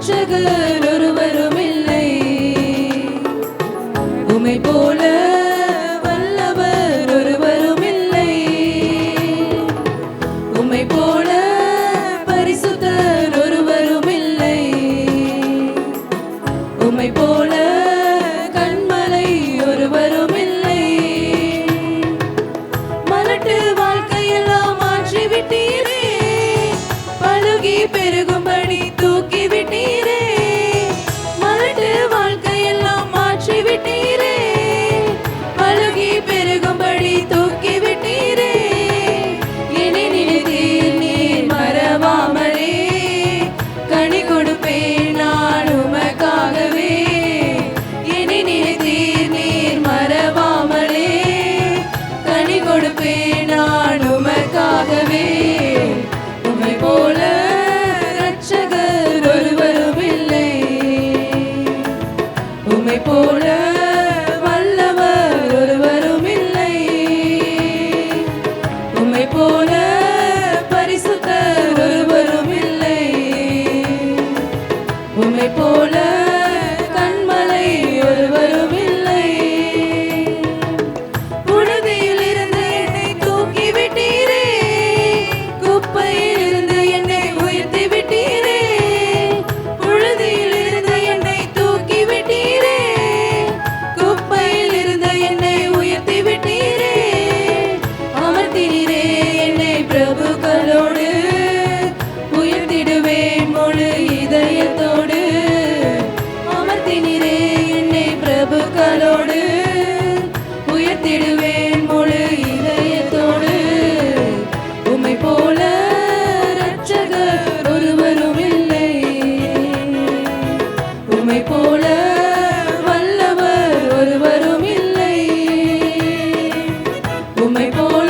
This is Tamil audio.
இரட்சகர் ஒருவரும் இல்லை. உம்மை போல வல்லவர் ஒருவரும் இல்லை. உம்மை போல பரிசுத்தர் ஒருவரும் இல்லை. உம்மை போல கண்மலை ஒருவரும் இல்லை. மலட்டு வாழ்க்கையெல்லாம் மாற்றி விட்டீரே, பழுகி பெருகும்படி தூக்கி விட்டீரே. மலட்டு வாழ்க்கையெல்லாம் மாற்றி விட்டீரே, பழுகி பெருகும்படி தூக்கி விட்டீரே. என்னை நினைத்தீர் நீர் மறவாமலே, கனி கொடுப்பேன் நான் உமக்காகவே. என்னை நினைத்தீர் நீர் மறவாமலே, கனி கொடுப்பேன் நான் உமக்காகவே. உம்மை போல இரட்சகர் ஒருவரும் இல்லை. உம்மை போல வல்லவர் ஒருவரும் இல்லை. உம்மை போல பரிசுத்தர் ஒருவரும் இல்லை. உம்மை போல கண்மலை ஒருவரும் இல்லை. புழுதியில் இருந்து என்னை தூக்கி விட்டீரே, குப்பையில் இருந்து என்னை உயர்த்தி விட்டீரே. புழுதியில் இருந்து என்னை தூக்கி விட்டீரே, குப்பையில் இருந்து என்னை உயர்த்தி விட்டீரே. அமர்த்தினீரே என்னை பிரபுக்களோடு, உயர்த்திடுவேன் முழு இதயத்தோடு. அமர்த்தினீரே என்னை பிரபுக்களோடு, உயர்த்திடுவேன் முழு இதயத்தோடு. உம்மை போல இரட்சகர் ஒருவரும் இல்லை. உம்மை போல வல்லவர் ஒருவரும் இல்லை. உம்மை போல